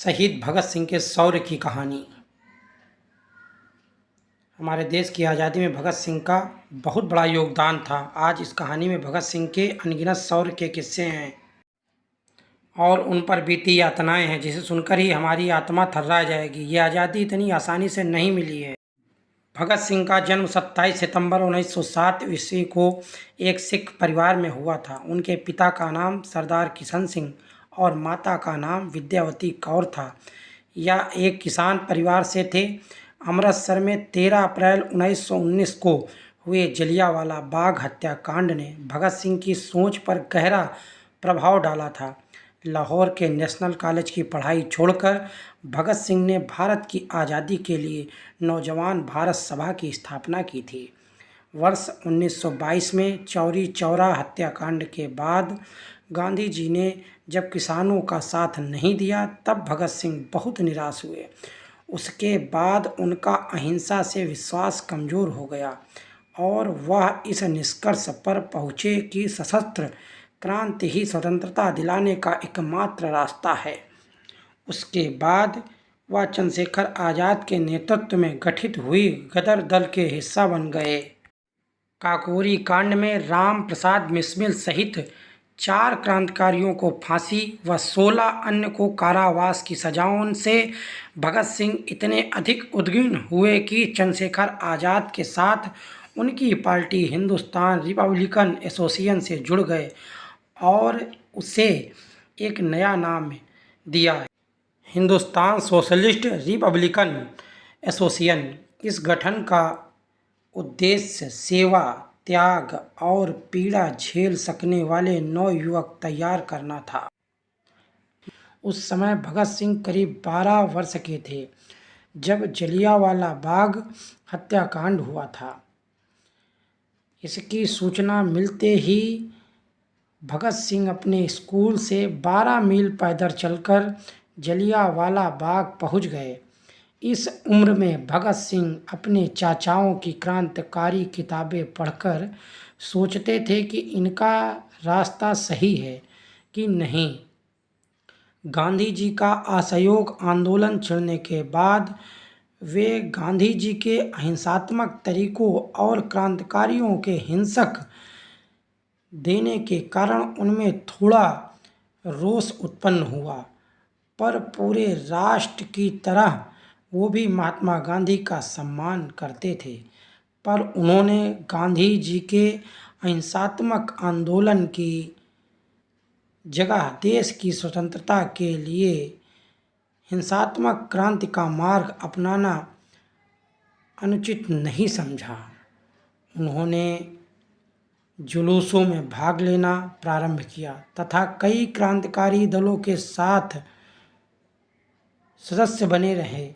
शहीद भगत सिंह के शौर्य की कहानी। हमारे देश की आज़ादी में भगत सिंह का बहुत बड़ा योगदान था। आज इस कहानी में भगत सिंह के अनगिनत शौर्य के किस्से हैं और उन पर बीती यातनाएं हैं, जिसे सुनकर ही हमारी आत्मा थर्रा जाएगी। ये आज़ादी इतनी आसानी से नहीं मिली है। भगत सिंह का जन्म 27 सितंबर 1907 ईस्वी को एक सिख परिवार में हुआ था। उनके पिता का नाम सरदार किशन सिंह और माता का नाम विद्यावती कौर था। यह एक किसान परिवार से थे। अमृतसर में 13 अप्रैल 1919 को हुए जलियांवाला बाग हत्याकांड ने भगत सिंह की सोच पर गहरा प्रभाव डाला था। लाहौर के नेशनल कॉलेज की पढ़ाई छोड़कर भगत सिंह ने भारत की आज़ादी के लिए नौजवान भारत सभा की स्थापना की थी। वर्ष 1922 में चौरी चौरा हत्याकांड के बाद गांधी जी ने जब किसानों का साथ नहीं दिया, तब भगत सिंह बहुत निराश हुए। उसके बाद उनका अहिंसा से विश्वास कमज़ोर हो गया और वह इस निष्कर्ष पर पहुँचे कि सशस्त्र क्रांति ही स्वतंत्रता दिलाने का एकमात्र रास्ता है। उसके बाद वह चंद्रशेखर आज़ाद के नेतृत्व में गठित हुई गदर दल के हिस्सा बन गए। काकोरी कांड में राम प्रसाद बिस्मिल सहित 4 क्रांतिकारियों को फांसी व 16 अन्य को कारावास की सजाओं से भगत सिंह इतने अधिक उद्विग्न हुए कि चंद्रशेखर आज़ाद के साथ उनकी पार्टी हिंदुस्तान रिपब्लिकन एसोसिएशन से जुड़ गए और उसे एक नया नाम दिया, हिंदुस्तान सोशलिस्ट रिपब्लिकन एसोसिएशन। इस गठन का उद्देश्य सेवा, त्याग और पीड़ा झेल सकने वाले नवयुवक तैयार करना था। उस समय भगत सिंह करीब 12 वर्ष के थे जब जलियांवाला बाग हत्याकांड हुआ था। इसकी सूचना मिलते ही भगत सिंह अपने स्कूल से 12 मील पैदल चलकर जलियांवाला बाग पहुंच गए। इस उम्र में भगत सिंह अपने चाचाओं की क्रांतिकारी किताबें पढ़कर सोचते थे कि इनका रास्ता सही है कि नहीं। गांधी जी का असहयोग आंदोलन छिड़ने के बाद वे गांधी जी के अहिंसात्मक तरीकों और क्रांतिकारियों के हिंसक देने के कारण उनमें थोड़ा रोष उत्पन्न हुआ, पर पूरे राष्ट्र की तरह वो भी महात्मा गांधी का सम्मान करते थे। पर उन्होंने गांधी जी के अहिंसात्मक आंदोलन की जगह देश की स्वतंत्रता के लिए हिंसात्मक क्रांति का मार्ग अपनाना अनुचित नहीं समझा। उन्होंने जुलूसों में भाग लेना प्रारंभ किया तथा कई क्रांतिकारी दलों के साथ सदस्य बने रहे।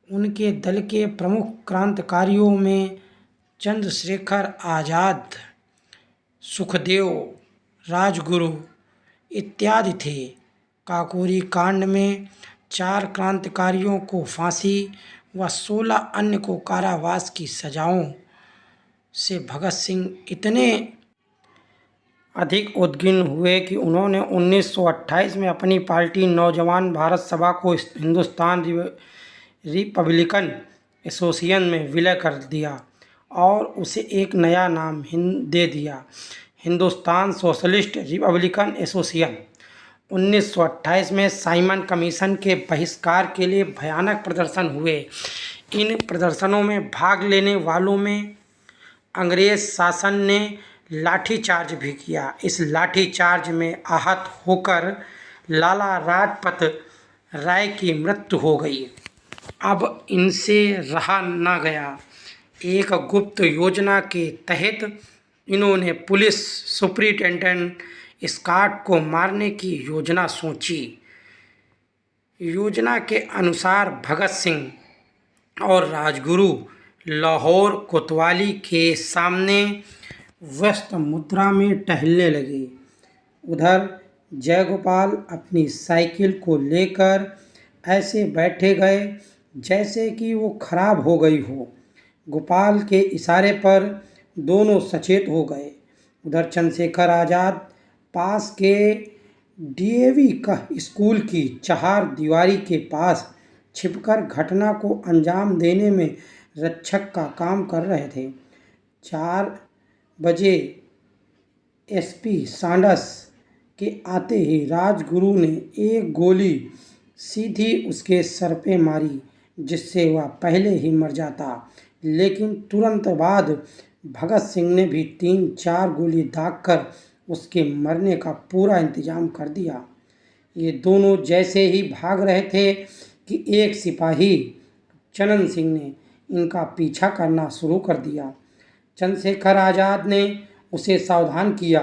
उनके दल के प्रमुख क्रांतिकारियों में चंद्रशेखर आज़ाद, सुखदेव, राजगुरु इत्यादि थे। काकोरी कांड में 4 क्रांतिकारियों को फांसी व 16 अन्य को कारावास की सजाओं से भगत सिंह इतने अधिक उद्विग्न हुए कि उन्होंने 1928 में अपनी पार्टी नौजवान भारत सभा को हिंदुस्तान रिपब्लिकन एसोसिएशन में विलय कर दिया और उसे एक नया नाम दे दिया, हिंदुस्तान सोशलिस्ट रिपब्लिकन एसोसिएशन। 1928 में साइमन कमीशन के बहिष्कार के लिए भयानक प्रदर्शन हुए। इन प्रदर्शनों में भाग लेने वालों में अंग्रेज शासन ने लाठीचार्ज भी किया। इस लाठीचार्ज में आहत होकर लाला लाजपत राय की मृत्यु हो गई। अब इनसे रहा न गया। एक गुप्त योजना के तहत इन्होंने पुलिस सुपरिटेंडेंट स्कॉट को मारने की योजना सोची। योजना के अनुसार भगत सिंह और राजगुरु लाहौर कोतवाली के सामने व्यस्त मुद्रा में टहलने लगे। उधर जयगोपाल अपनी साइकिल को लेकर ऐसे बैठे गए जैसे कि वो खराब हो गई हो। गोपाल के इशारे पर दोनों सचेत हो गए। उधर चंद्रशेखर आज़ाद पास के डीएवी का स्कूल की चार दीवारी के पास छिपकर घटना को अंजाम देने में रक्षक का काम कर रहे थे। 4 बजे एसपी सांडस के आते ही राजगुरु ने एक गोली सीधी उसके सर पे मारी, जिससे वह पहले ही मर जाता। लेकिन तुरंत बाद भगत सिंह ने भी 3-4 गोली दागकर उसके मरने का पूरा इंतजाम कर दिया। ये दोनों जैसे ही भाग रहे थे कि एक सिपाही चंदन सिंह ने इनका पीछा करना शुरू कर दिया। चंद्रशेखर आज़ाद ने उसे सावधान किया,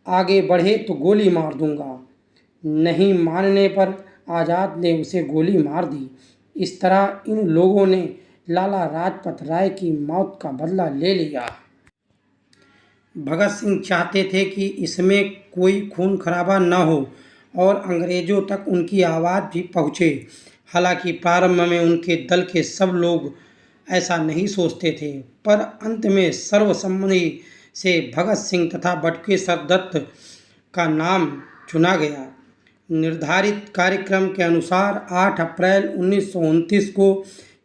आगे बढ़े तो गोली मार दूंगा। नहीं मानने पर आज़ाद ने उसे गोली मार दी। इस तरह इन लोगों ने लाला लाजपत राय की मौत का बदला ले लिया। भगत सिंह चाहते थे कि इसमें कोई खून खराबा न हो और अंग्रेज़ों तक उनकी आवाज़ भी पहुँचे। हालांकि प्रारंभ में उनके दल के सब लोग ऐसा नहीं सोचते थे, पर अंत में सर्वसम्मति से भगत सिंह तथा बटुकेश्वर दत्त का नाम चुना गया। निर्धारित कार्यक्रम के अनुसार 8 अप्रैल 1929 को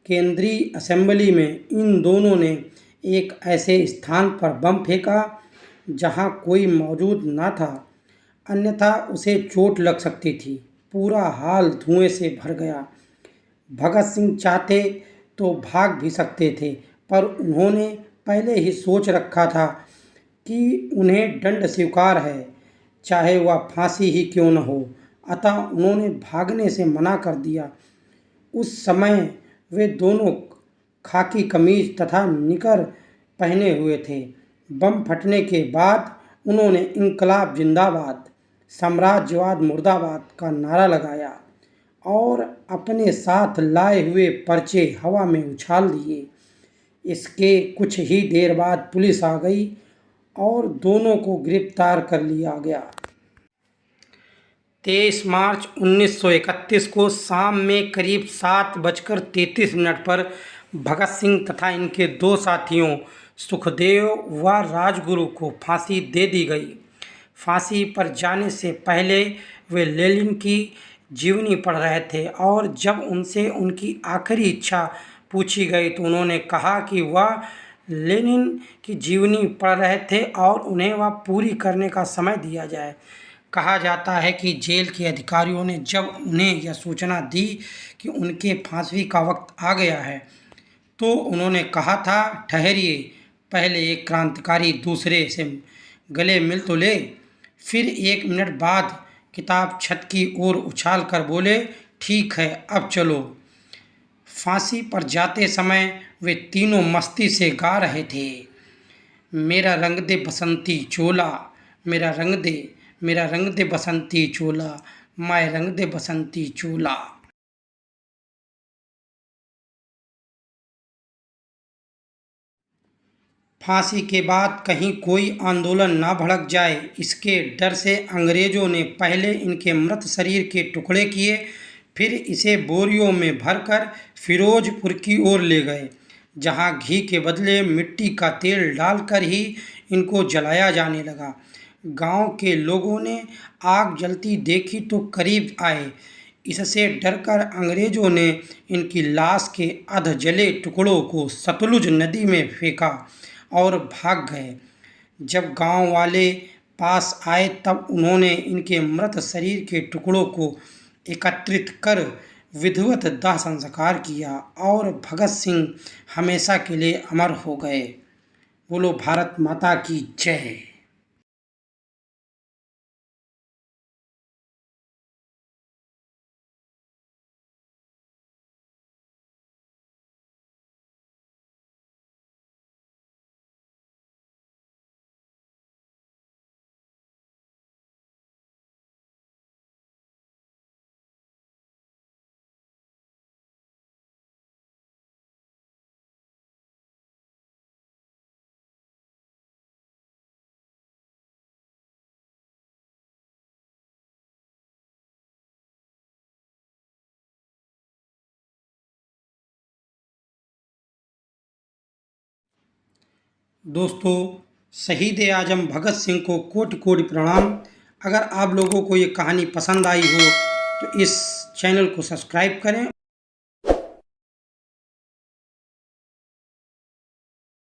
केंद्रीय असेंबली में इन दोनों ने एक ऐसे स्थान पर बम फेंका जहां कोई मौजूद न था, अन्यथा उसे चोट लग सकती थी। पूरा हाल धुएं से भर गया। भगत सिंह चाहते तो भाग भी सकते थे, पर उन्होंने पहले ही सोच रखा था कि उन्हें दंड स्वीकार है, चाहे वह फांसी ही क्यों न हो। अतः उन्होंने भागने से मना कर दिया। उस समय वे दोनों खाकी कमीज तथा निकर पहने हुए थे। बम फटने के बाद उन्होंने इंकलाब जिंदाबाद, साम्राज्यवाद मुर्दाबाद का नारा लगाया और अपने साथ लाए हुए पर्चे हवा में उछाल दिए। इसके कुछ ही देर बाद पुलिस आ गई और दोनों को गिरफ्तार कर लिया गया। 23 मार्च 1931 को शाम में करीब 7:33 पर भगत सिंह तथा इनके 2 साथियों सुखदेव व राजगुरु को फांसी दे दी गई। फांसी पर जाने से पहले वे लेनिन की जीवनी पढ़ रहे थे और जब उनसे उनकी आखिरी इच्छा पूछी गई तो उन्होंने कहा कि वह लेनिन की जीवनी पढ़ रहे थे और उन्हें वह पूरी करने का समय दिया जाए। कहा जाता है कि जेल के अधिकारियों ने जब उन्हें यह सूचना दी कि उनके फांसी का वक्त आ गया है, तो उन्होंने कहा था, ठहरिए, पहले एक क्रांतिकारी दूसरे से गले मिल तो ले। फिर 1 मिनट बाद किताब छत की ओर उछाल कर बोले, ठीक है, अब चलो। फांसी पर जाते समय वे तीनों मस्ती से गा रहे थे, मेरा रंग दे बसंती चोला, मेरा रंग दे बसंती चोला, मैं रंग दे बसंती चोला। फांसी के बाद कहीं कोई आंदोलन ना भड़क जाए, इसके डर से अंग्रेजों ने पहले इनके मृत शरीर के टुकड़े किए, फिर इसे बोरियों में भरकर फिरोजपुर की ओर ले गए, जहां घी के बदले मिट्टी का तेल डालकर ही इनको जलाया जाने लगा। गांव के लोगों ने आग जलती देखी तो करीब आए। इससे डरकर अंग्रेजों ने इनकी लाश के अध जले टुकड़ों को सतलुज नदी में फेंका और भाग गए। जब गांव वाले पास आए तब उन्होंने इनके मृत शरीर के टुकड़ों को एकत्रित कर विधिवत दाह संस्कार किया और भगत सिंह हमेशा के लिए अमर हो गए। बोलो भारत माता की जय। दोस्तों, शहीद आजम भगत सिंह को कोटि कोटि प्रणाम। अगर आप लोगों को ये कहानी पसंद आई हो तो इस चैनल को सब्सक्राइब करें